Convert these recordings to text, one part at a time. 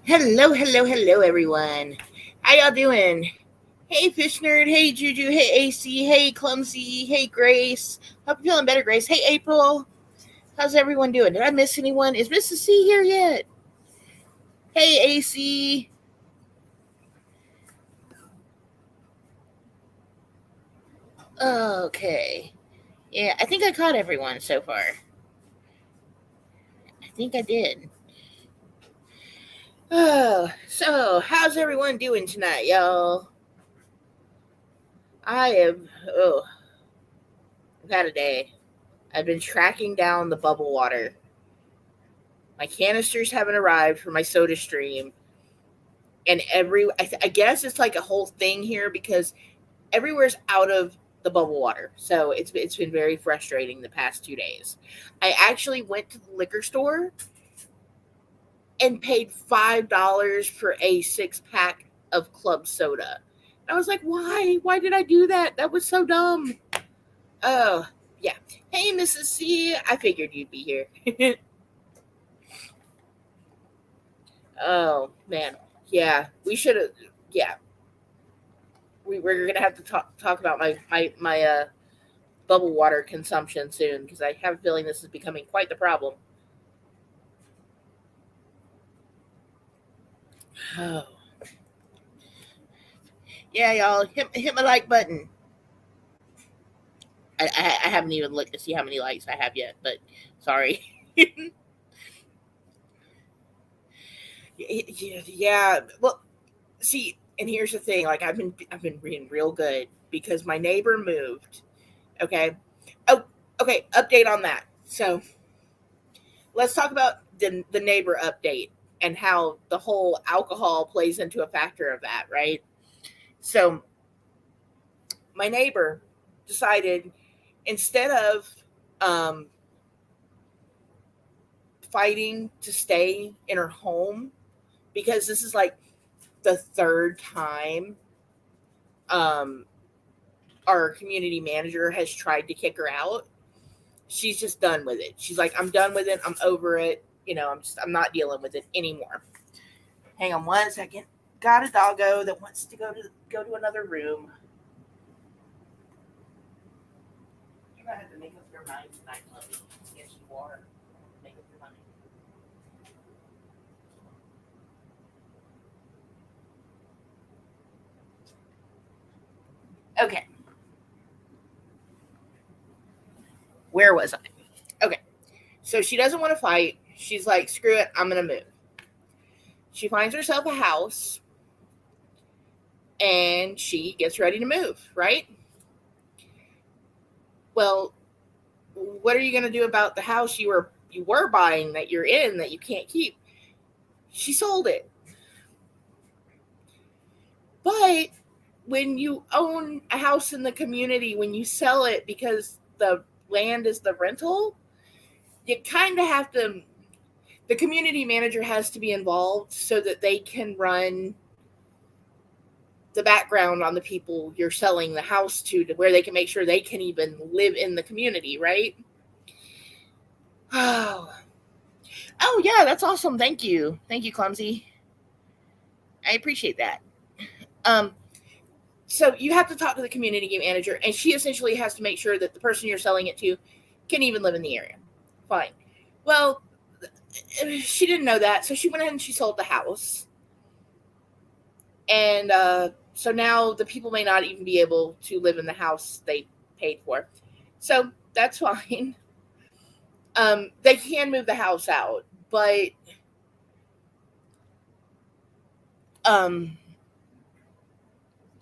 Hello, hello, hello, everyone. How y'all doing? Hey, Fish Nerd. Hey, Juju. Hey, AC. Hey, Clumsy. Hey, Grace. Hope you're feeling better, Grace. Hey, April. How's everyone doing? Did I miss anyone? Is Mrs. C here yet? Hey, AC. Okay. Yeah, I think I caught everyone so far. I think I did. Oh, so how's everyone doing tonight, y'all? I am. Oh, I've had a day. I've been tracking down the bubble water. My canisters haven't arrived for my soda stream, and I guess it's like a whole thing here because everywhere's out of the bubble water. So it's been very frustrating the past 2 days. I actually went to the liquor store and paid $5 for a 6 pack of club soda. And I was like, why? Why did I do that? That was so dumb. Oh, yeah. Hey, Mrs. C. I figured you'd be here. Oh man, yeah. We should have. Yeah, we're gonna have to talk about my bubble water consumption soon because I have a feeling this is becoming quite the problem. Oh yeah, y'all hit my like button. I haven't even looked to see how many likes I have yet, but sorry. Yeah. Well, see, and here's the thing. Like I've been being real good because my neighbor moved. Okay. Oh, okay. Update on that. So let's talk about the neighbor update and how the whole alcohol plays into a factor of that, right? So my neighbor decided instead of um, fighting to stay in her home, because this is like the third time um, our community manager has tried to kick her out. She's just done with it. She's like, I'm done with it. I'm over it. I'm not dealing with it anymore. Hang on 1 second. Got a doggo that wants to go to another room. You're gonna have to make up your mind tonight, Lovey. Yes, you are. Make up your mind. Okay, where was I? Okay, so she doesn't want to fight. She's like, screw it, I'm gonna move. She finds herself a house and she gets ready to move, right? Well, what are you gonna do about the house you were buying that you're in that you can't keep? She sold it. But when you own a house in the community, when you sell it because the land is the rental, you kind of have to, the community manager has to be involved so that they can run the background on the people you're selling the house to where they can make sure they can even live in the community, right? Oh, oh yeah, that's awesome. Thank you, Clumsy. I appreciate that. Um, so you have to talk to the community manager, and she essentially has to make sure that the person you're selling it to can even live in the area. Fine. Well, she didn't know that, so she went ahead and she sold the house, and so now the people may not even be able to live in the house they paid for. So that's fine. They can move the house out, but um,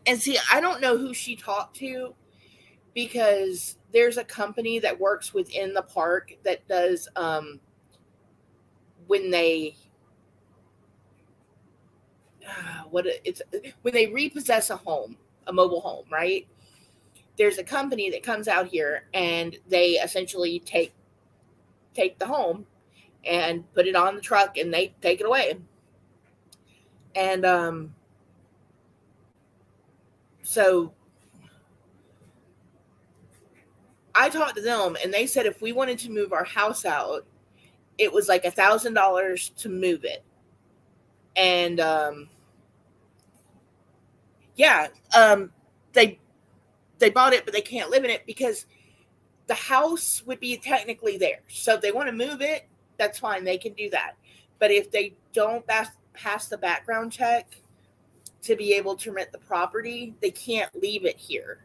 and see, I don't know who she talked to because there's a company that works within the park that does when they what it's when they repossess a home, a mobile home, right? There's a company that comes out here and they essentially take the home and put it on the truck and they take it away. And so I talked to them and they said if we wanted to move our house out, it was like $1,000 to move it. And yeah, they bought it, but they can't live in it because the house would be technically theirs. So if they want to move it, that's fine. They can do that. But if they don't pass the background check to be able to rent the property, they can't leave it here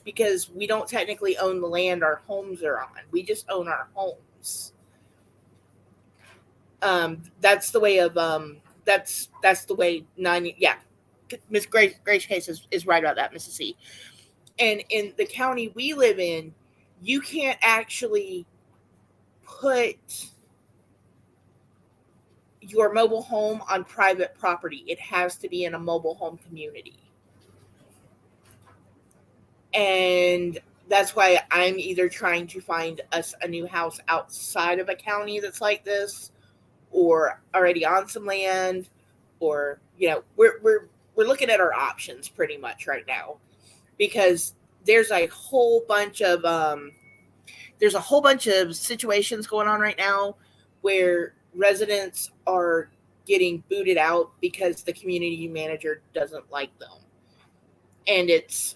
because we don't technically own the land our homes are on. We just own our homes. That's the way of that's the way 90. Yeah, Miss Grace Case is right about that, Mrs. C. And in the county we live in, you can't actually put your mobile home on private property. It has to be in a mobile home community. And that's why I'm either trying to find us a new house outside of a county that's like this, or already on some land, or we're looking at our options pretty much right now, because there's a whole bunch of situations going on right now where residents are getting booted out because the community manager doesn't like them. And it's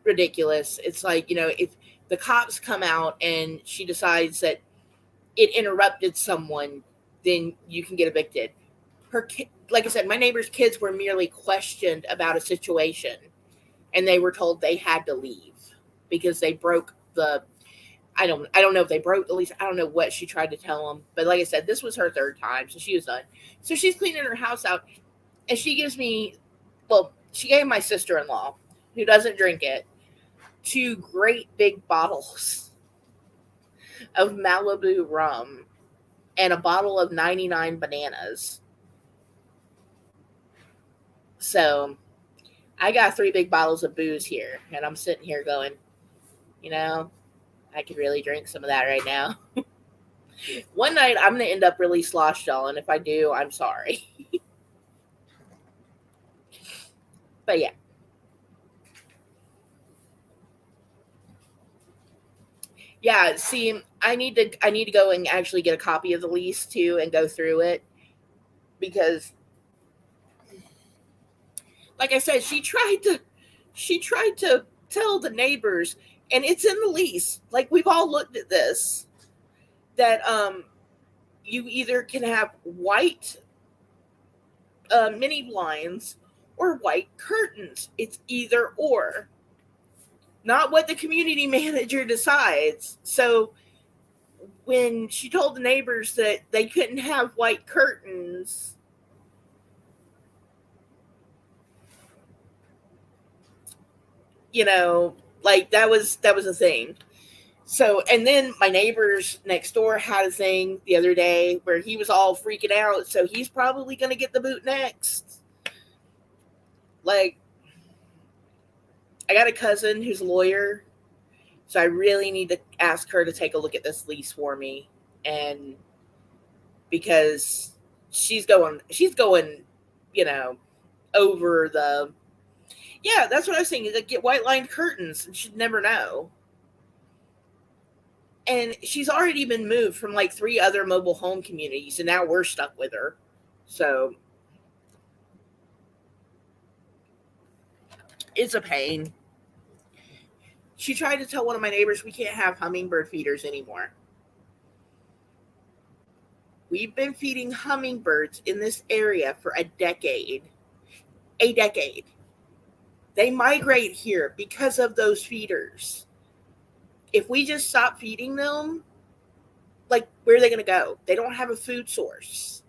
ridiculous. It's like, if the cops come out and she decides that it interrupted someone, then you can get evicted. Like I said, my neighbor's kids were merely questioned about a situation, and they were told they had to leave because they broke the. I don't know if they broke the lease. I don't know what she tried to tell them, but like I said, this was her third time, so she was done. So she's cleaning her house out, and she gives me, well, she gave my sister-in-law, who doesn't drink it, 2 great big bottles of Malibu rum and a bottle of 99 bananas. So I got 3 big bottles of booze here, and I'm sitting here going, I could really drink some of that right now. One night I'm going to end up really sloshed on. If I do, I'm sorry. But yeah. Yeah, see, I need to go and actually get a copy of the lease too and go through it, because like I said, she tried to tell the neighbors, and it's in the lease. Like, we've all looked at this, that you either can have white mini blinds or white curtains. It's either or, not what the community manager decides. So when she told the neighbors that they couldn't have white curtains, like that was a thing. So, and then my neighbors next door had a thing the other day where he was all freaking out. So he's probably going to get the boot next. Like, I got a cousin who's a lawyer, so I really need to ask her to take a look at this lease for me. And because she's going, over the, yeah, that's what I was saying. Like, get white lined curtains and she'd never know. And she's already been moved from like 3 other mobile home communities, and now we're stuck with her. So it's a pain. She tried to tell one of my neighbors we can't have hummingbird feeders anymore. We've been feeding hummingbirds in this area for a decade. A decade. They migrate here because of those feeders. If we just stop feeding them, like, where are they going to go? They don't have a food source.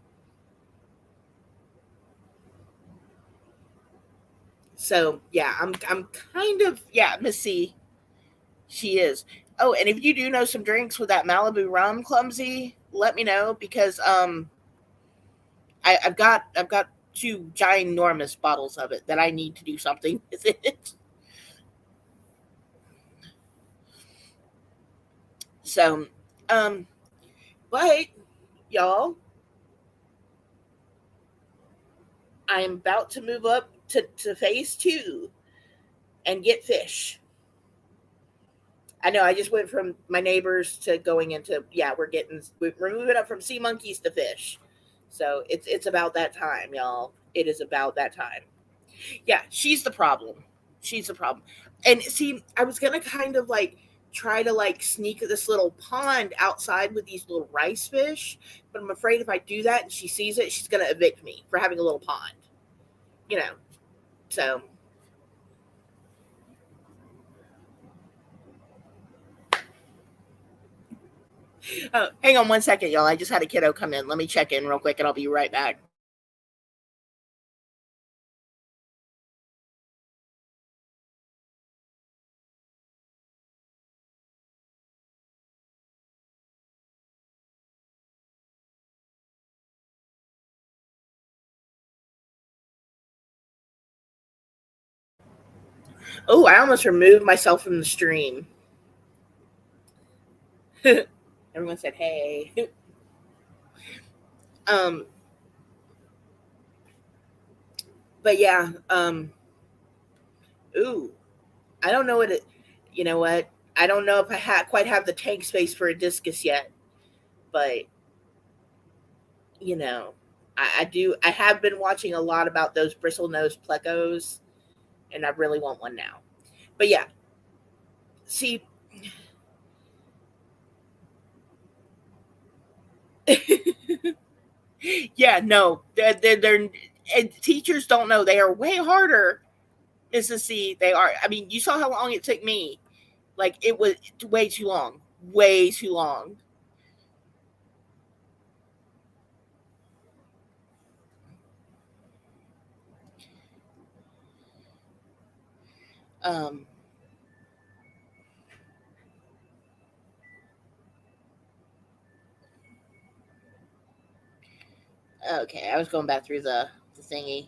So yeah, I'm kind of, yeah, Missy. She is. Oh, and if you do know some drinks with that Malibu rum, Clumsy, let me know, because I've got 2 ginormous bottles of it that I need to do something with it. So, but y'all, I am about to move up to phase 2 and get fish. I know. I just went from my neighbors to going into, yeah, we're moving up from sea monkeys to fish. So it's about that time, y'all. It is about that time. Yeah, she's the problem. She's the problem. And see, I was gonna kind of like try to like sneak this little pond outside with these little rice fish, but I'm afraid if I do that and she sees it, she's gonna evict me for having a little pond. You know. So hang on one second, y'all. I just had a kiddo come in. Let me check in real quick and I'll be right back. Oh, I almost removed myself from the stream. Everyone said, "Hey." um, but yeah. Ooh, I don't know what it. You know what? I don't know if I quite have the tank space for a discus yet, but you know, I do. I have been watching a lot about those bristlenose plecos, and I really want one now. But yeah, see, yeah, no, they're and teachers don't know they are way harder. Is to see they are. I mean, you saw how long it took me. Like it was way too long, way too long. Um, okay, I was going back through the thingy.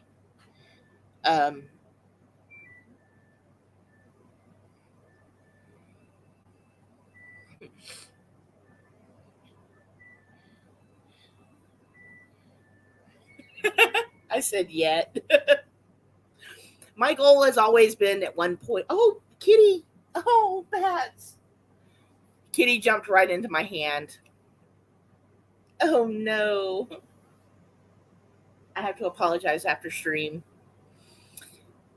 Um, I said yet. My goal has always been at one point. Oh, kitty! Oh, bats! Kitty jumped right into my hand. Oh no! I have to apologize after stream.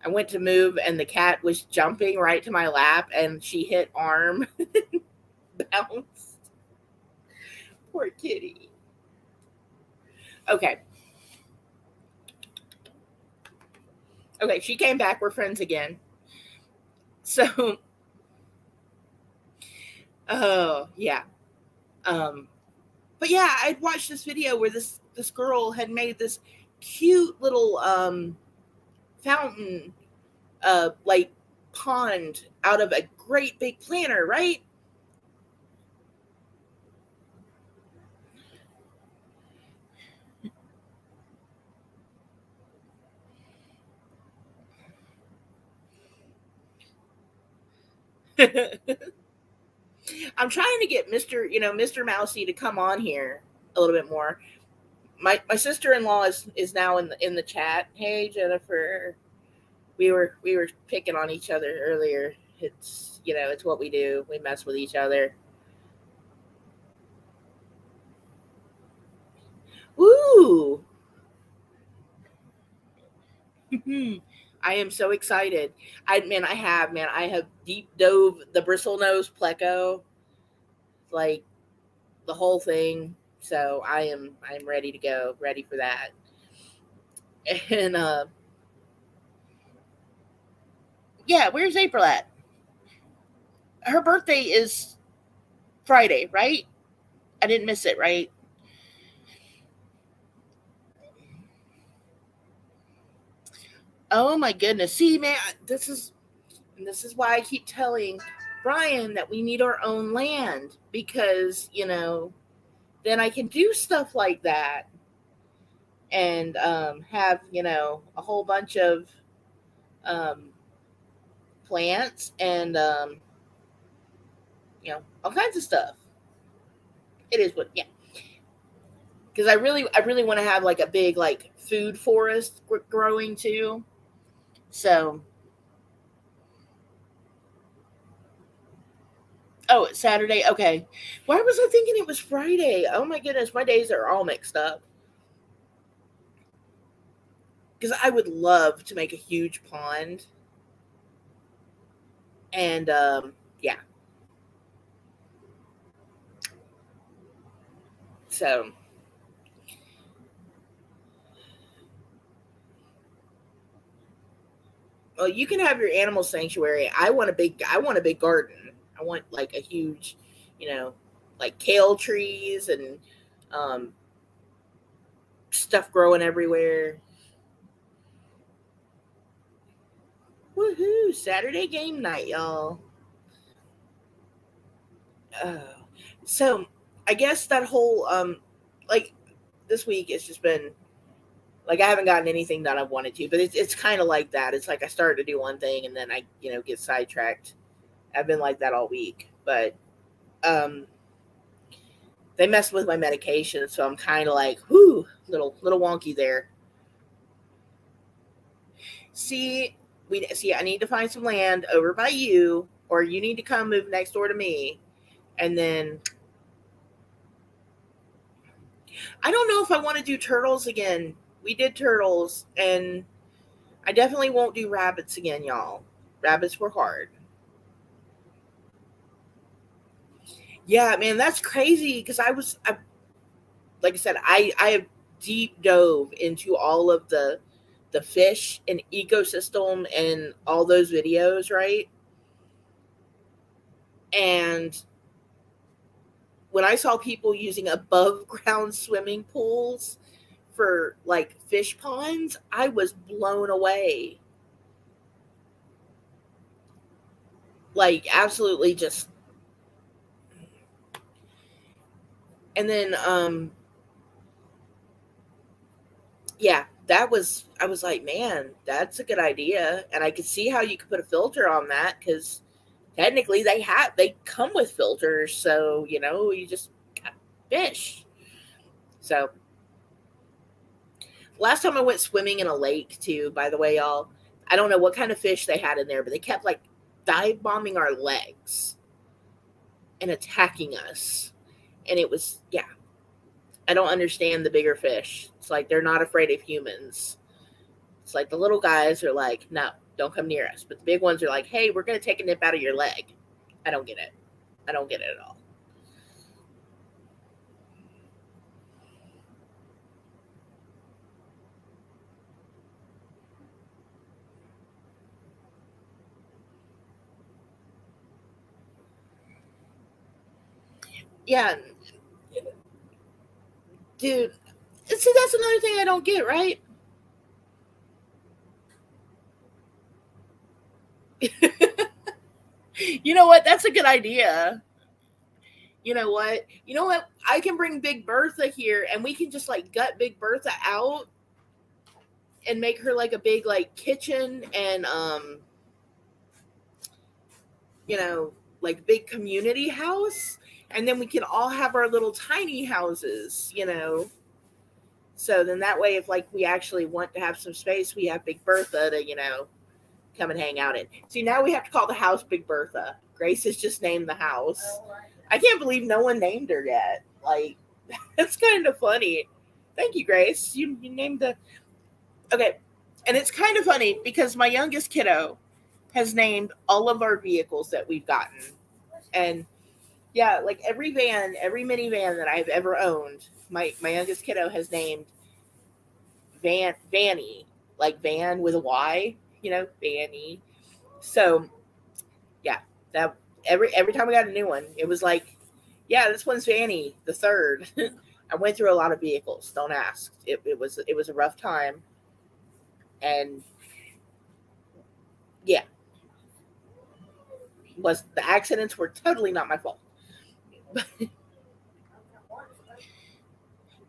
I went to move and the cat was jumping right to my lap and she hit arm, bounced. Poor kitty. Okay. Okay, she came back. We're friends again. So, oh yeah. Um, but yeah, I'd watched this video where this girl had made this cute little fountain, like pond out of a great big planter, right? I'm trying to get Mr. Mousy to come on here a little bit more. My sister in law is now in the chat. Hey Jennifer, we were picking on each other earlier. It's what we do. We mess with each other. Woo! I am so excited. I have deep dove the bristlenose pleco, like the whole thing. So I'm ready to go, ready for that. And yeah, where's April at? Her birthday is Friday, right? I didn't miss it, right? Oh my goodness. See, man, this is why I keep telling Brian that we need our own land because, then I can do stuff like that and have, a whole bunch of um, plants and, all kinds of stuff. It is what, yeah. Because I really want to have like a big like food forest growing too. So Oh, it's Saturday. Okay. Why was I thinking it was Friday? Oh my goodness, my days are all mixed up. Because I would love to make a huge pond, and yeah. So, well, you can have your animal sanctuary. I want a big garden. I want like a huge, you know, like kale trees and um, stuff growing everywhere. Woohoo! Saturday game night, y'all. Uh, so I guess that whole like this week it's just been like I haven't gotten anything that I wanted to, but it's kind of like that. It's like I start to do one thing and then I get sidetracked. I've been like that all week, but um they messed with my medication, so I'm kind of like, whoo, little wonky there. See, we see. I need to find some land over by you, or you need to come move next door to me, and then I don't know if I want to do turtles again. We did turtles, and I definitely won't do rabbits again, y'all. Rabbits were hard. Yeah, man, that's crazy because like I said, I have deep dove into all of the fish and ecosystem and all those videos, right? And when I saw people using above ground swimming pools for like fish ponds, I was blown away. Like absolutely just and then yeah, that was I was like, man, that's a good idea. And I could see how you could put a filter on that because technically they come with filters, so you just got fish. So last time I went swimming in a lake too, by the way, y'all, I don't know what kind of fish they had in there, but they kept like dive bombing our legs and attacking us. And it was, yeah, I don't understand the bigger fish. It's like they're not afraid of humans. It's like the little guys are like, no, don't come near us. But the big ones are like, hey, we're going to take a nip out of your leg. I don't get it. I don't get it at all. Yeah, dude. See, that's another thing I don't get, right? You know what? That's a good idea. You know what? You know what? I can bring Big Bertha here and we can just like gut Big Bertha out and make her like a big like kitchen and you know, like big community house, and then we can all have our little tiny houses. So then that way if like we actually want to have some space, we have Big Bertha to, come and hang out in. See, now we have to call the house Big Bertha. Grace has just named the house. I can't believe no one named her yet. Like, that's kind of funny. Thank you, Grace. You named the. Okay. And it's kind of funny because my youngest kiddo has named all of our vehicles that we've gotten. And yeah, like every van, every minivan that I've ever owned, my youngest kiddo has named Vanny, like van with a Y, Vanny. So yeah, that every time we got a new one, it was like, yeah, this one's Vanny, the third. I went through a lot of vehicles. Don't ask. It was a rough time, and yeah, was the accidents were totally not my fault.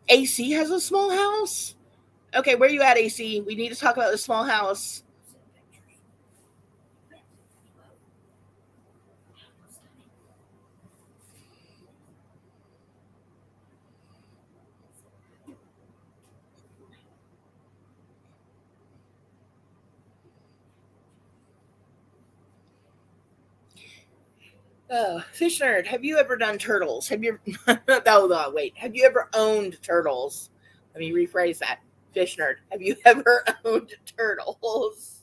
AC has a small house. Okay, where you at, AC? We need to talk about the small house. Fish nerd, have you ever done turtles? Have you? No, wait. Have you ever owned turtles? Let me rephrase that. Fish nerd, have you ever owned turtles?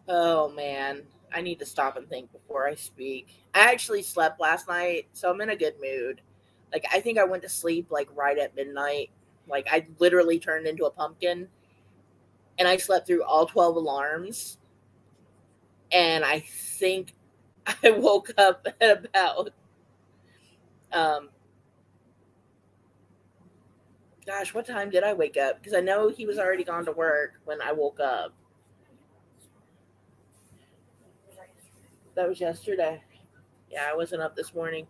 Oh man, I need to stop and think before I speak. I actually slept last night, so I'm in a good mood. Like I think I went to sleep like right at midnight. Like I literally turned into a pumpkin and I slept through all 12 alarms and I think I woke up at about um gosh, what time did I wake up? Because I know he was already gone to work when I woke up. That was yesterday. Yeah, I wasn't up this morning.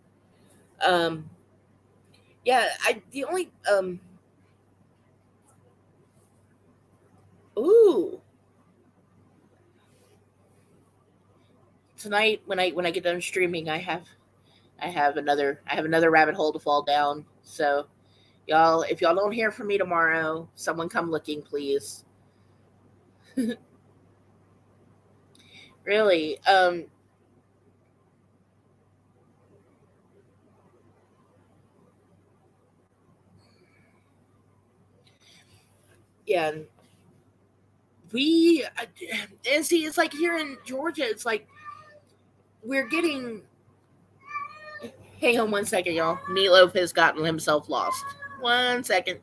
Um yeah, I the only ooh, tonight when I get done streaming, I have another rabbit hole to fall down. So y'all, if y'all don't hear from me tomorrow, someone come looking, please. Really, yeah. We and see, it's like here in Georgia, it's like we're getting. Hang on one second, y'all. Meatloaf has gotten himself lost. 1 second.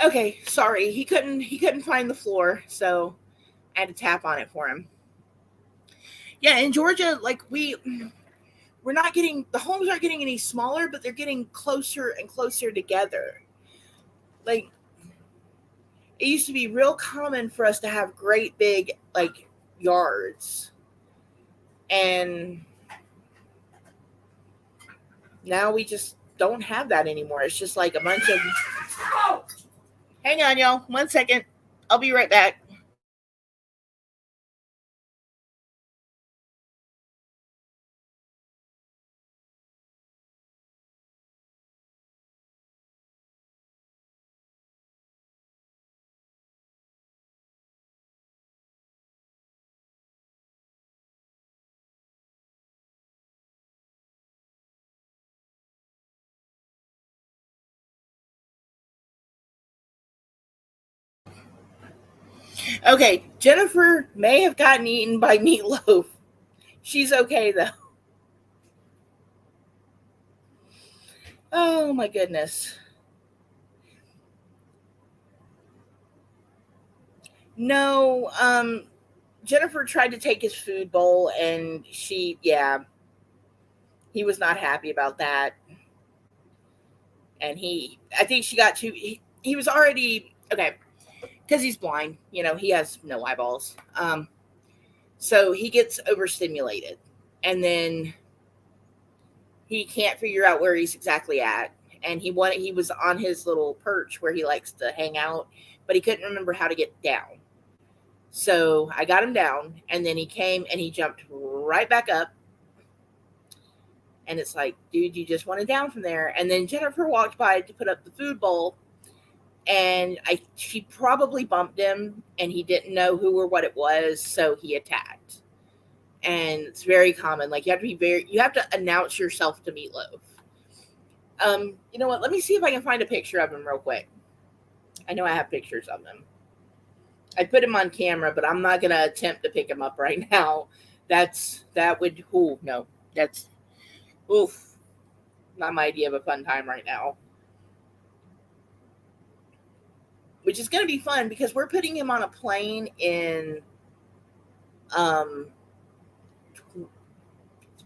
Okay, sorry. He couldn't find the floor, so I had to tap on it for him. Yeah, in Georgia, like we're not getting the homes aren't getting any smaller, but they're getting closer and closer together. Like it used to be real common for us to have great big like yards, and now we just don't have that anymore. It's just like a bunch of. Hang on, y'all. 1 second. I'll be right back. Okay, Jennifer may have gotten eaten by Meatloaf. She's okay though. Oh my goodness. No, Jennifer tried to take his food bowl and yeah, he was not happy about that. And I think she got too, he was already, okay, because he's blind, he has no eyeballs. So he gets overstimulated. And then he can't figure out where he's exactly at. And he was on his little perch where he likes to hang out, but he couldn't remember how to get down. So I got him down, and then he came and he jumped right back up. And it's like, dude, you just wanted down from there. And then Jennifer walked by to put up the food bowl, and she probably bumped him, and he didn't know who or what it was, so he attacked. And it's very common. Like you have to announce yourself to Meatloaf. You know what? Let me see if I can find a picture of him real quick. I know I have pictures of him. I put him on camera, but I'm not gonna attempt to pick him up right now. That would no. That's oof. Not my idea of a fun time right now. Which is gonna be fun because we're putting him on a plane in um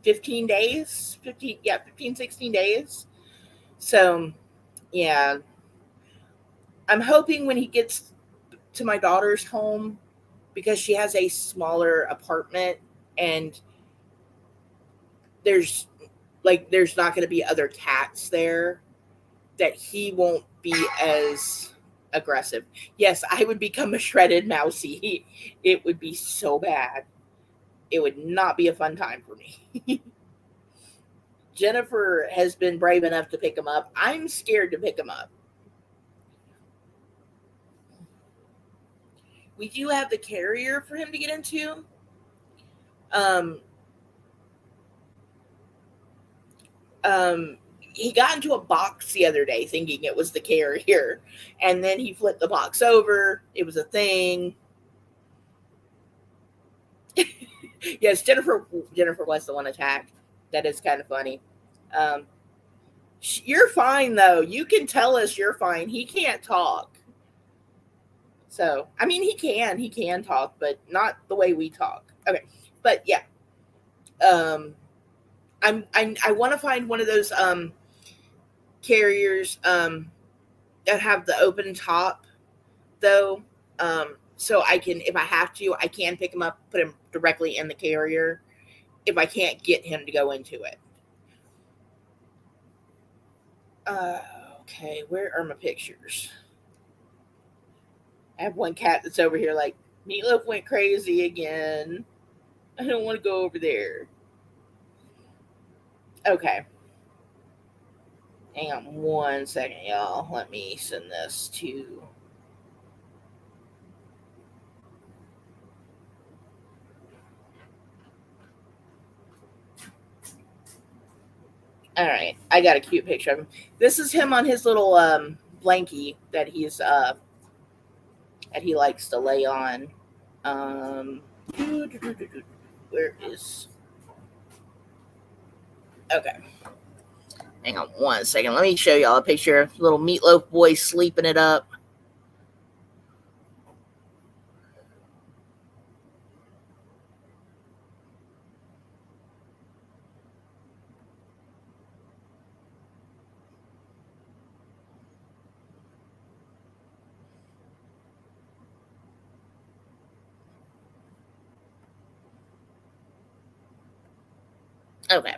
15 days. 15, 16 days. So yeah. I'm hoping when he gets to my daughter's home because she has a smaller apartment, and there's there's not going to be other cats there, that he won't be as aggressive. Yes, I would become a shredded mousy. It would be so bad. It would not be a fun time for me. Jennifer has been brave enough to pick him up. I'm scared to pick him up. We do have the carrier for him to get into. Um, he got into a box the other day thinking it was the carrier, and then he flipped the box over. It was a thing. Yes, Jennifer was the one attacked. That is kind of funny. Um, you're fine though. You can tell us you're fine. He can't talk. So, I mean, he can talk, but not the way we talk. Okay, but yeah, I want to find one of those carriers that have the open top though, so I can, if I have to, I can pick him up, put him directly in the carrier if I can't get him to go into it. Okay, where are my pictures? I have one cat that's over here like, Meatloaf went crazy again. I don't want to go over there. Okay. Hang on one second, y'all. Let me send this to... All right, I got a cute picture of him. This is him on his little blankie that he likes to lay on. Where is... Okay. Hang on one second. Let me show y'all a picture of little Meatloaf boy sleeping it up. Okay,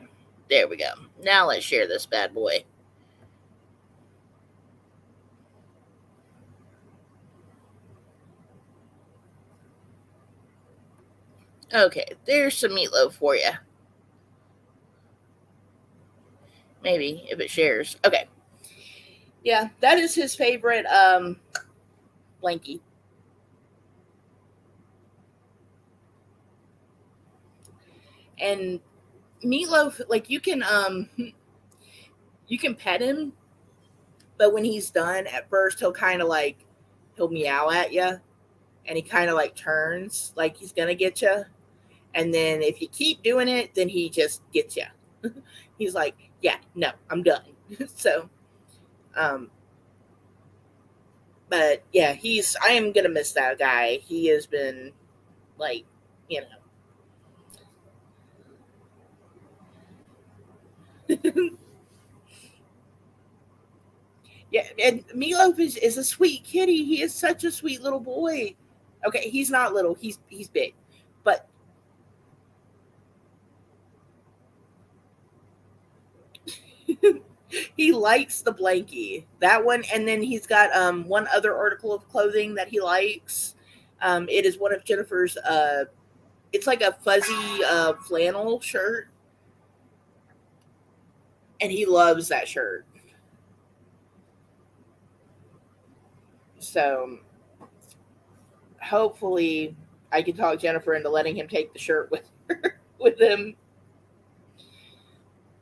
there we go. Now let's share this bad boy. Okay, there's some Meatloaf for you. Maybe if it shares. Okay. Yeah, that is his favorite blankie. And Meatloaf, like, you can pet him, but when he's done, at first he'll meow at you, and he kind of like turns like he's gonna get you, and then if you keep doing it, then he just gets you. He's like, yeah, no, I'm done. So, but yeah, I am gonna miss that guy. He has been like, you know. Yeah, and Meatloaf is a sweet kitty. He is such a sweet little boy. Okay, he's not little. He's big, but he likes the blankie, that one, and then he's got one other article of clothing that he likes. It is one of Jennifer's. It's like a fuzzy flannel shirt, and he loves that shirt. So hopefully, I can talk Jennifer into letting him take the shirt with her, with him,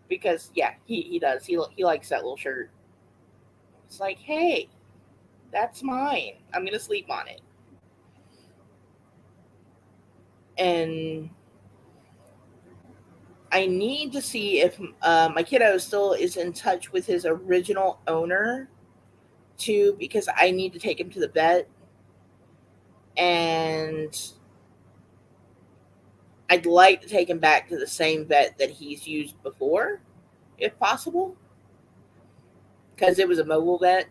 because yeah, he does. He likes that little shirt. It's like, hey, that's mine. I'm gonna sleep on it. And I need to see if my kiddo still is in touch with his original owner too, because I need to take him to the vet, and I'd like to take him back to the same vet that he's used before, if possible, because it was a mobile vet.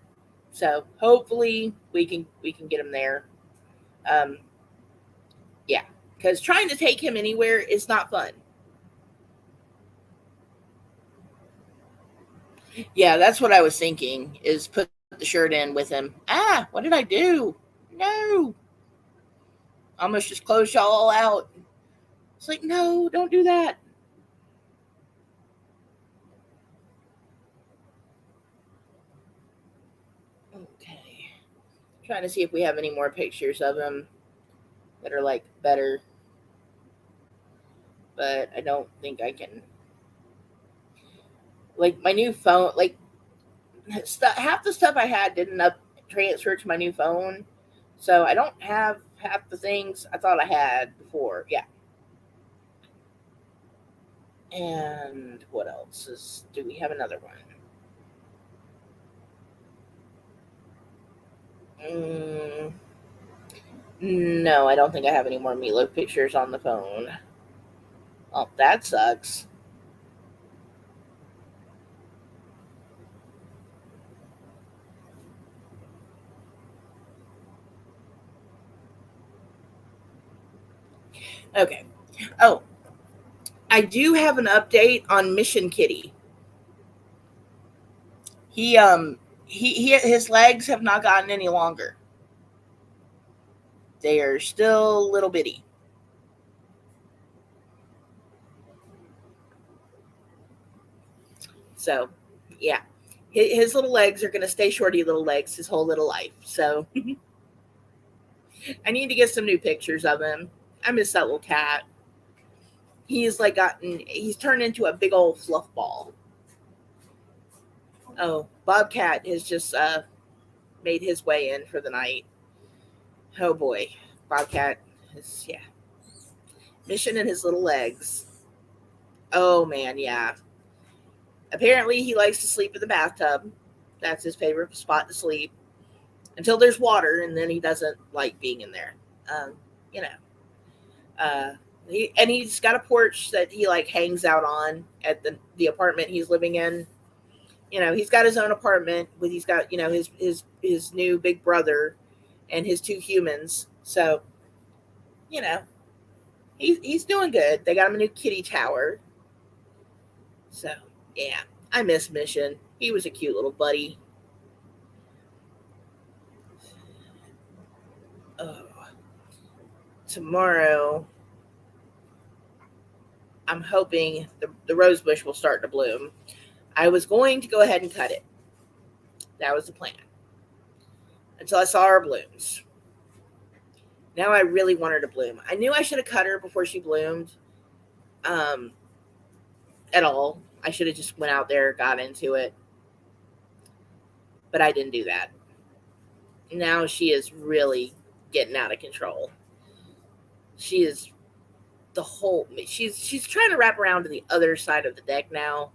So hopefully we can get him there. Um, yeah, because trying to take him anywhere is not fun. Yeah, that's what I was thinking. Is put the shirt in with him. Ah, what did I do? No, almost just closed y'all all out. It's like, no, don't do that. Okay, trying to see if we have any more pictures of him that are like better, but I don't think I can. Like my new phone, like half the stuff I had didn't transfer to my new phone, so I don't have half the things I thought I had before. Yeah, and what else is? Do we have another one? Mm, no, I don't think I have any more Meatloaf pictures on the phone. Oh, that sucks. Okay. Oh, I do have an update on Mission Kitty. He his legs have not gotten any longer. They are still little bitty. So, yeah, his little legs are going to stay shorty little legs his whole little life. So, I need to get some new pictures of him. I miss that little cat. He's turned into a big old fluff ball. Oh, Bobcat has just made his way in for the night. Oh boy, Bobcat is, yeah, mission in his little legs. Oh man, yeah. Apparently, he likes to sleep in the bathtub. That's his favorite spot to sleep until there's water, and then he doesn't like being in there. Um, you know, uh, he's got a porch that he like hangs out on at the apartment he's living in. He's got his own apartment with he's got his new big brother and his two humans. So you know he's doing good. They got him a new kitty tower. So yeah, I miss Mission. He was a cute little buddy. Oh, tomorrow I'm hoping the rose bush will start to bloom. I was going to go ahead and cut it. That was the plan until I saw her blooms. Now I really want her to bloom. I knew I should have cut her before she bloomed. Um, at all. I should have just went out there, got into it, but I didn't do that. Now she is really getting out of control. She is the whole. She's trying to wrap around to the other side of the deck now.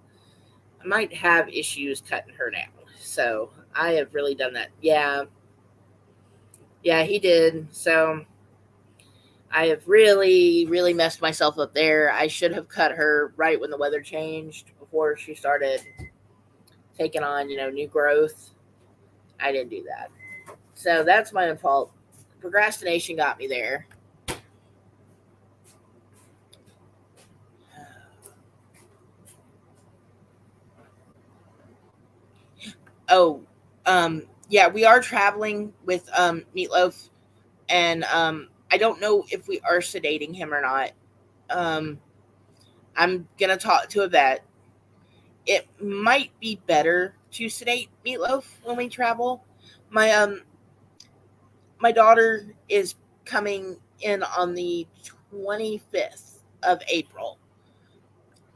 I might have issues cutting her now. So I have really done that. Yeah, yeah, he did. So I have really, really messed myself up there. I should have cut her right when the weather changed before she started taking on, new growth. I didn't do that. So that's my own fault. Procrastination got me there. Oh, yeah, we are traveling with Meatloaf, and I don't know if we are sedating him or not. Um, I'm gonna talk to a vet. It might be better to sedate Meatloaf when we travel. My my daughter is coming in on the 25th of April,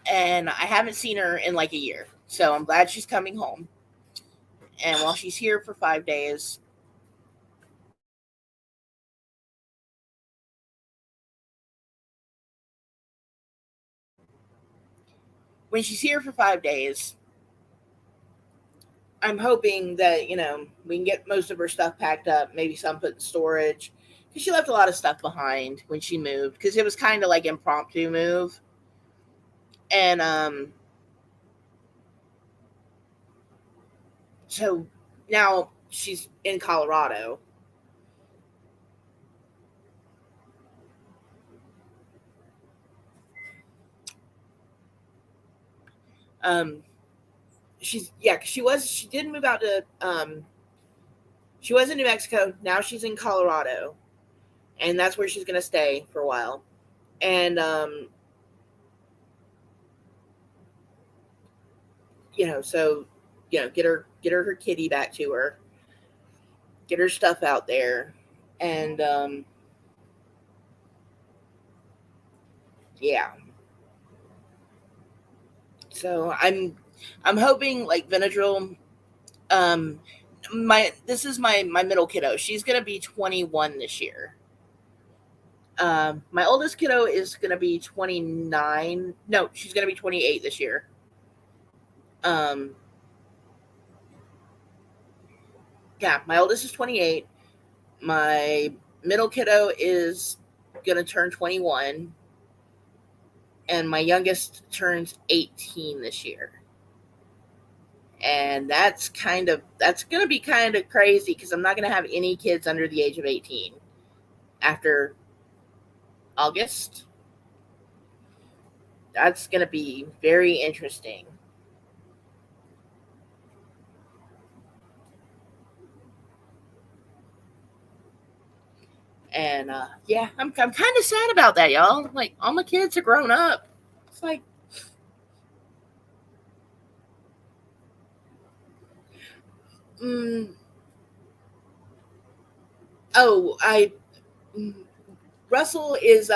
and I haven't seen her in like a year. So I'm glad she's coming home. And while she's here for 5 days, when she's here for 5 days, I'm hoping that, we can get most of her stuff packed up, maybe some put in storage. Because she left a lot of stuff behind when she moved, because it was kind of like impromptu move. And so now she's in Colorado. Um, she did move out to she was in New Mexico. Now she's in Colorado, and that's where she's gonna stay for a while. And so get her kitty back to her, get her stuff out there, and yeah. So I'm hoping like Benadryl. Um, this is my middle kiddo. She's gonna be 21 this year. My oldest kiddo is gonna be 29. No, she's gonna be 28 this year. Um, yeah, my oldest is 28. My middle kiddo is gonna turn 21, and my youngest turns 18 this year. And that's gonna be kind of crazy because I'm not gonna have any kids under the age of 18 after August. That's gonna be very interesting. And yeah, I'm kind of sad about that, y'all. Like all my kids are grown up. It's like, mm, oh, mm, Russell is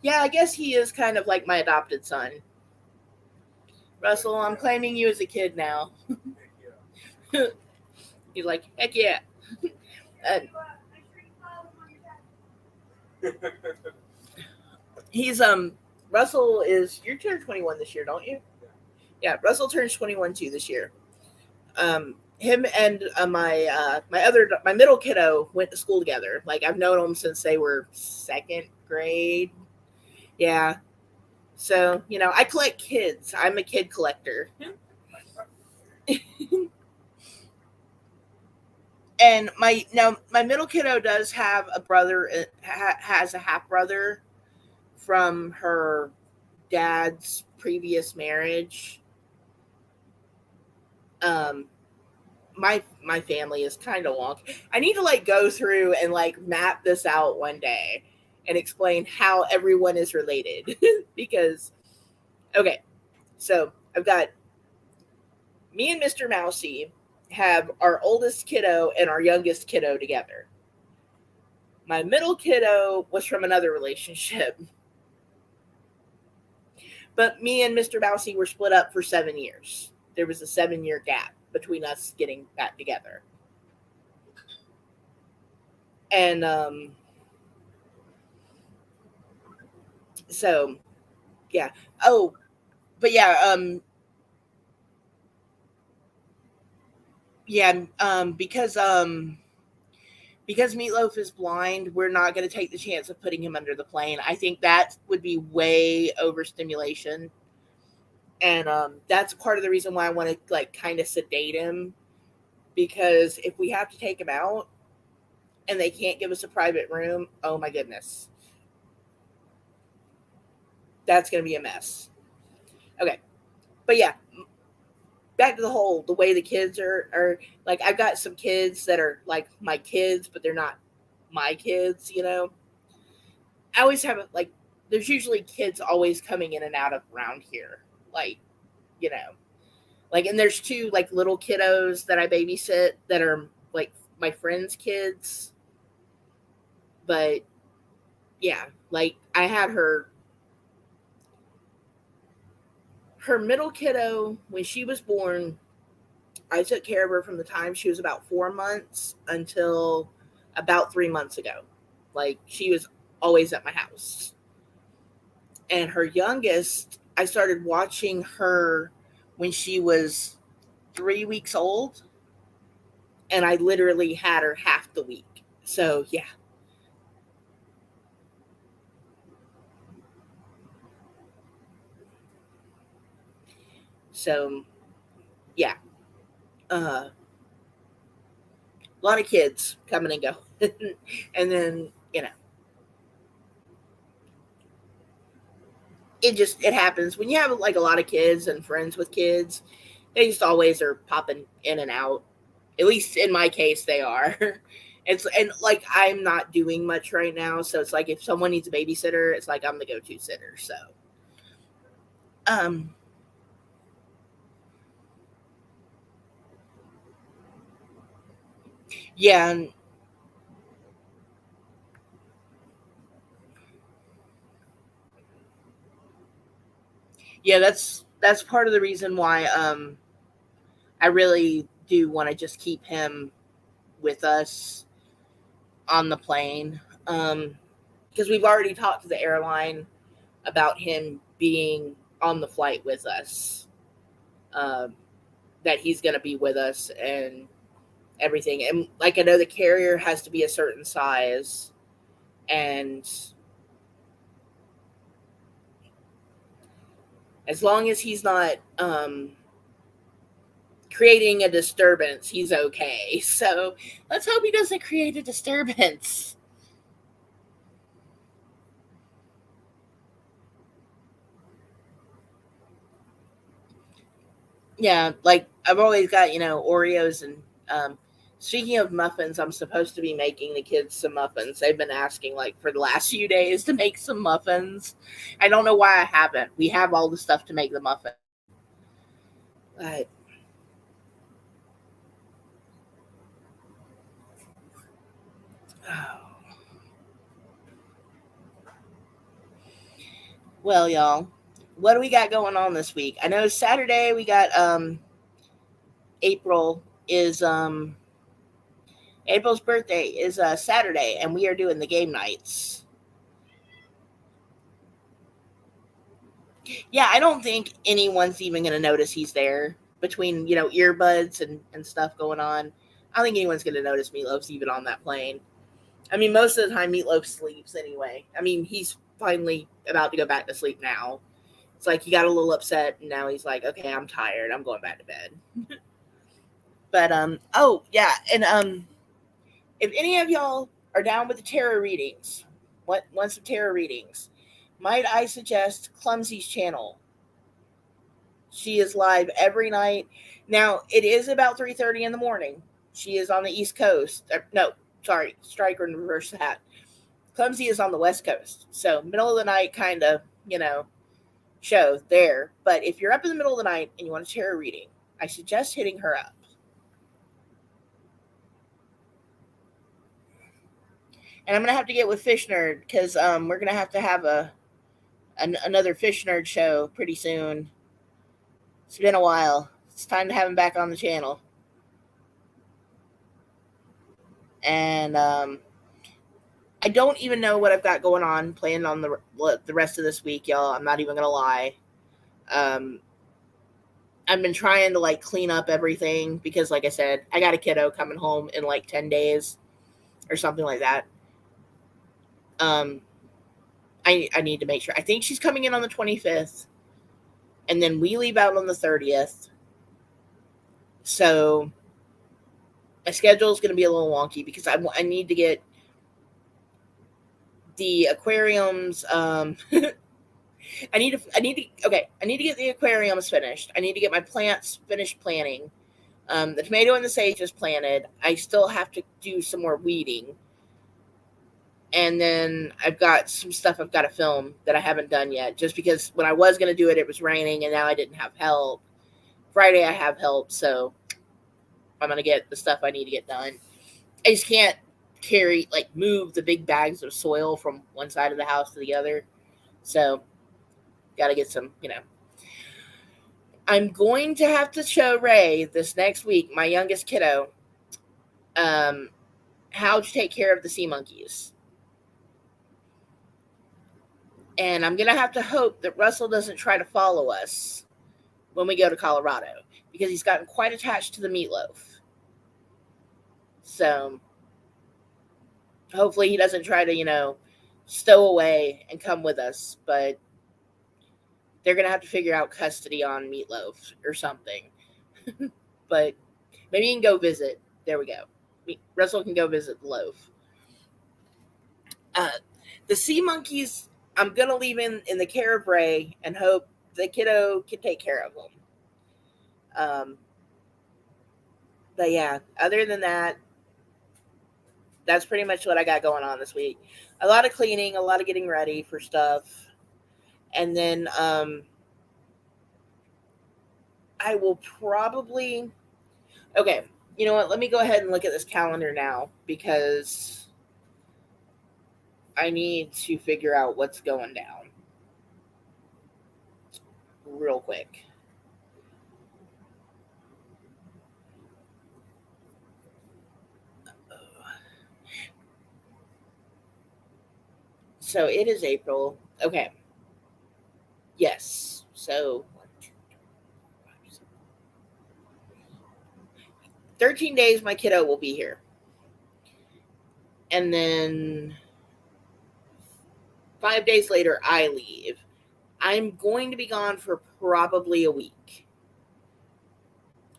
yeah, I guess he is kind of like my adopted son. Russell, I'm claiming you as a kid now. He's like, heck yeah. And he's Russell is you turn 21 this year, don't you? Yeah, Russell turns 21 too this year. Him and my middle kiddo went to school together. Like I've known them since they were second grade. Yeah. So, I collect kids. I'm a kid collector. And my middle kiddo does have a brother, has a half brother from her dad's previous marriage. Um my family is kind of long. I need to like go through and like map this out one day and explain how everyone is related because okay, so I've got me and Mr. Mousy have our oldest kiddo and our youngest kiddo together. My middle kiddo was from another relationship, but me and Mr. Mousy were split up for 7 years. There was a 7 year gap between us getting back together. And so yeah. Oh, but yeah, because Meatloaf is blind, we're not going to take the chance of putting him under the plane. I think that would be way overstimulation, and that's part of the reason why I want to like kind of sedate him because if we have to take him out and they can't give us a private room, oh my goodness, that's going to be a mess. Okay, but yeah, back to the way the kids are like I've got some kids that are like my kids, but they're not my kids. I always have like there's usually kids always coming in and out of around here. Like, you know. Like and there's two like little kiddos that I babysit that are like my friends' kids. But yeah, like I had her middle kiddo when she was born. I took care of her from the time she was about 4 months until about 3 months ago. Like she was always at my house. And her youngest, I started watching her when she was 3 weeks old, and I literally had her half the week. So yeah. So yeah. A lot of kids coming and go. And then, it happens when you have like a lot of kids and friends with kids. They just always are popping in and out. At least in my case, they are. And like I'm not doing much right now, so it's like if someone needs a babysitter, it's like I'm the go-to sitter. So, um, yeah, yeah, that's part of the reason why I really do want to just keep him with us on the plane. Because we've already talked to the airline about him being on the flight with us. Um, that he's going to be with us and everything. And like I know the carrier has to be a certain size, and as long as he's not creating a disturbance, he's okay. So let's hope he doesn't create a disturbance. Yeah, like I've always got, Oreos and speaking of muffins, I'm supposed to be making the kids some muffins. They've been asking like for the last few days to make some muffins. I don't know why I haven't. We have all the stuff to make the muffin. But oh, well, y'all, what do we got going on this week? I know Saturday we got April is April's birthday is Saturday, and we are doing the game nights. Yeah, I don't think anyone's even going to notice he's there between earbuds and stuff going on. I don't think anyone's going to notice Meatloaf's even on that plane. I mean, most of the time Meatloaf sleeps anyway. I mean, he's finally about to go back to sleep now. It's like he got a little upset, and now he's like, "Okay, I'm tired. I'm going back to bed." But oh yeah, and if any of y'all are down with the tarot readings, what want some tarot readings, might I suggest Clumsy's channel? She is live every night. Now it is about 3:30 in the morning. She is on the East Coast. No, sorry, strike and reverse that. Clumsy is on the West Coast, so middle of the night kind of show there. But if you're up in the middle of the night and you want a tarot reading, I suggest hitting her up. And I'm gonna have to get with Fish Nerd because we're gonna have to have another Fish Nerd show pretty soon. It's been a while. It's time to have him back on the channel. And I don't even know what I've got going on planned on the rest of this week, y'all. I'm not even gonna lie. Um, I've been trying to like clean up everything because, like I said, I got a kiddo coming home in like 10 days or something like that. Um, I need to make sure. I think she's coming in on the 25th, and then we leave out on the 30th. So my schedule is going to be a little wonky because I need to get the aquariums. I need to get the aquariums finished. I need to get my plants finished planting. The tomato and the sage is planted. I still have to do some more weeding. And then I've got some stuff I've got to film that I haven't done yet. Just because when I was going to do it, it was raining, and now I didn't have help. Friday I have help, so I'm going to get the stuff I need to get done. I just can't move the big bags of soil from one side of the house to the other. So, got to get some. I'm going to have to show Ray this next week, my youngest kiddo, how to take care of the sea monkeys. And I'm going to have to hope that Russell doesn't try to follow us when we go to Colorado because he's gotten quite attached to the meatloaf. So hopefully he doesn't try to, stow away and come with us. But they're going to have to figure out custody on Meatloaf or something. But maybe he can go visit. There we go. Russell can go visit the loaf. The sea monkeys, I'm gonna leave in the care of Ray and hope the kiddo can take care of him. But yeah, other than that, that's pretty much what I got going on this week. A lot of cleaning, a lot of getting ready for stuff, and then I will probably. Okay, you know what? Let me go ahead and look at this calendar now because I need to figure out what's going down real quick. So it is April. Okay. Yes. So 13 days my kiddo will be here. And then 5 days later I leave. I'm going to be gone for probably a week.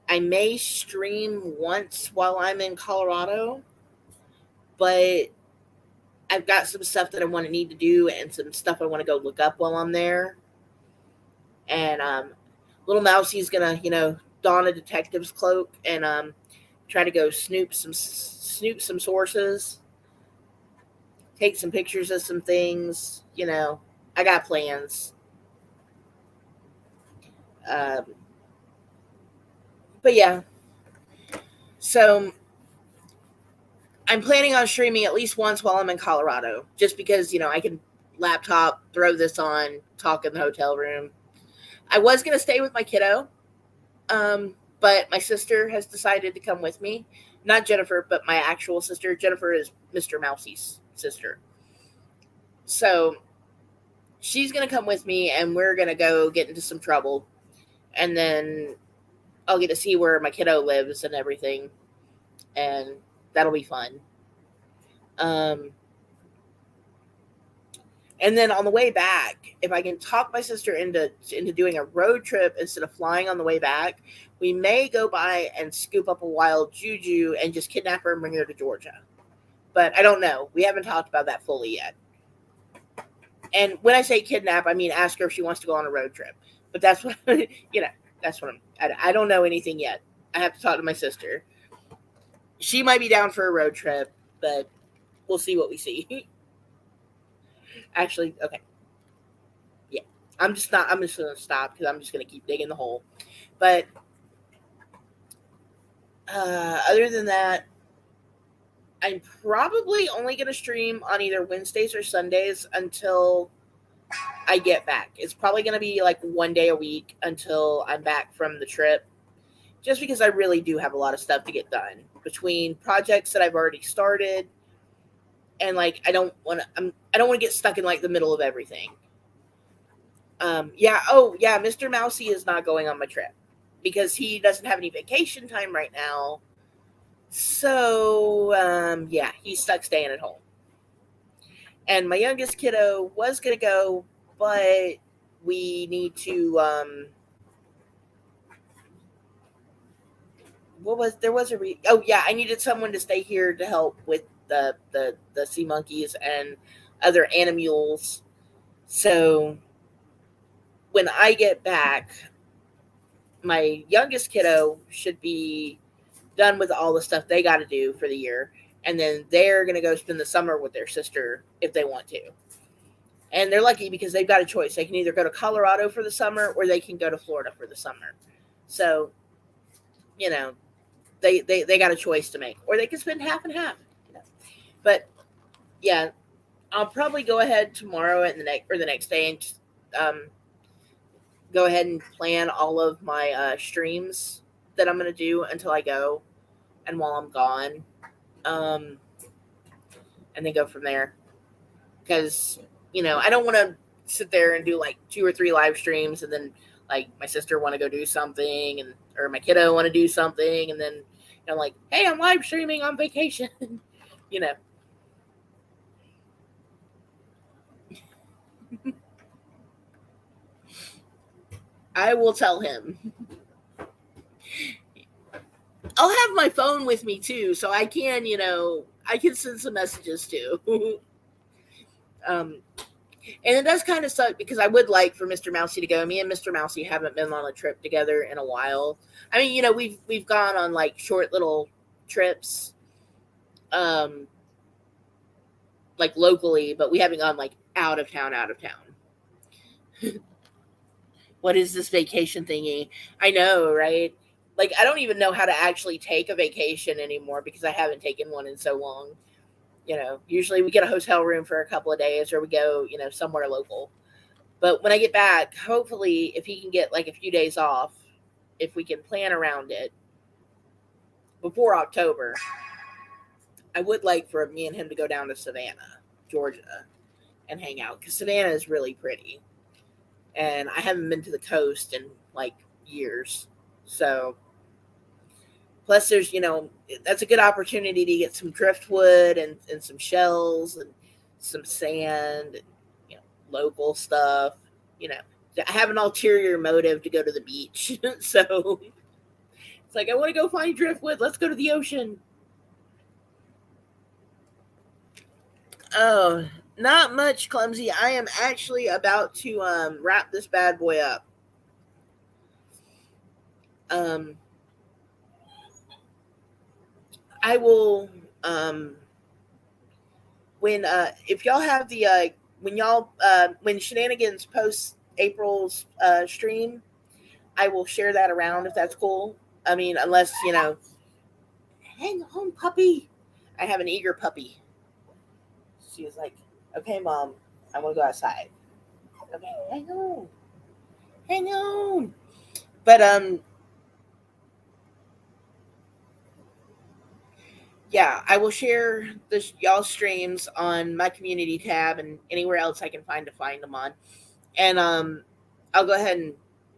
I may stream once while I'm in Colorado, but I've got some stuff that I want to need to do and some stuff I want to go look up while I'm there. And little Mousie's gonna, don a detective's cloak and try to go snoop some sources, take some pictures of some things. I got plans. Um, but yeah, so I'm planning on streaming at least once while I'm in Colorado, just because I can laptop, throw this on, talk in the hotel room. I was gonna stay with my kiddo, but my sister has decided to come with me. Not Jennifer, but my actual sister. Jennifer is Mr. Mousie's sister. So she's going to come with me and we're going to go get into some trouble. And then I'll get to see where my kiddo lives and everything. And that'll be fun. And then on the way back, if I can talk my sister into doing a road trip instead of flying on the way back, we may go by and scoop up a wild Juju and just kidnap her and bring her to Georgia. But I don't know. We haven't talked about that fully yet. And when I say kidnap, I mean ask her if she wants to go on a road trip. But that's what, that's what I don't know anything yet. I have to talk to my sister. She might be down for a road trip, but we'll see what we see. Actually, okay. Yeah. I'm just going to stop because I'm just going to keep digging the hole. But other than that, I'm probably only going to stream on either Wednesdays or Sundays until I get back. It's probably going to be like one day a week until I'm back from the trip, just because I really do have a lot of stuff to get done between projects that I've already started, and like I don't want to get stuck in like the middle of everything. Mr. Mousy is not going on my trip because he doesn't have any vacation time right now. So he's stuck staying at home. And my youngest kiddo was going to go, but we need to I needed someone to stay here to help with the sea monkeys and other animals. So when I get back, my youngest kiddo should be done with all the stuff they got to do for the year, and then they're going to go spend the summer with their sister if they want to. And they're lucky because they've got a choice. They can either go to Colorado for the summer or they can go to Florida for the summer. So, they got a choice to make, or they can spend half and half. But yeah, I'll probably go ahead tomorrow and the next day and just, go ahead and plan all of my streams that I'm going to do until I go and while I'm gone, and then go from there. Because I don't want to sit there and do like 2 or 3 live streams and then like my sister want to go do something or my kiddo want to do something and then I'm like, hey, I'm live streaming on vacation. I will tell him. I'll have my phone with me too, so I can send some messages too. And it does kind of suck because I would like for Mr. Mousy to go. Me and Mr. Mousy haven't been on a trip together in a while. I mean, you know, we've gone on like short little trips, um, like locally, but we haven't gone like out of town, out of town. What is this vacation thingy? I know, right? Like, I don't even know how to actually take a vacation anymore because I haven't taken one in so long. You know, usually we get a hotel room for a couple of days or we go, you know, somewhere local. But when I get back, hopefully, if he can get like a few days off, if we can plan around it before October, I would like for me and him to go down to Savannah, Georgia, and hang out because Savannah is really pretty. And I haven't been to the coast in like years. So, plus, there's, you know, that's a good opportunity to get some driftwood and some shells and some sand, and, you know, local stuff. You know, I have an ulterior motive to go to the beach. So, it's like, I want to go find driftwood. Let's go to the ocean. Oh, not much, Clumsy. I am actually about to wrap this bad boy up. Um, I will when if y'all have the when y'all when Shenanigans posts April's stream, I will share that around if that's cool. I mean, unless, you know, hang on, puppy. I have an eager puppy. She was like, "Okay, mom, I want to go outside." Okay, hang on. But yeah, I will share this y'all streams on my community tab and anywhere else I can find them on. And I'll go ahead and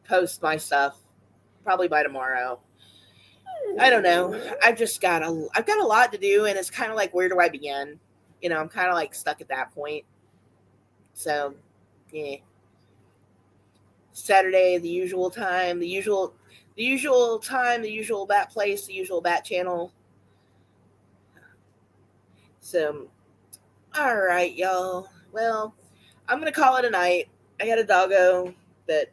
post my stuff probably by tomorrow. I don't know. I've got a lot to do, and it's kind of like, where do I begin? You know, I'm kind of like stuck at that point. So, yeah. Saturday, the usual time, the usual bat place, the usual bat channel. So, all right, y'all. Well, I'm gonna call it a night. I got a doggo that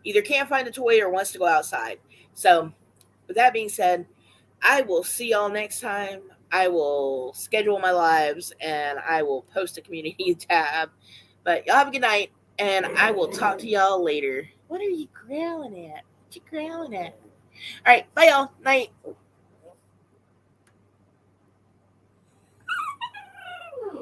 either can't find a toy or wants to go outside. So, with that being said, I will see y'all next time. I will schedule my lives and I will post a community tab. But y'all have a good night, and I will talk to y'all later. What are you growling at? What you growling at? All right, bye, y'all. Night.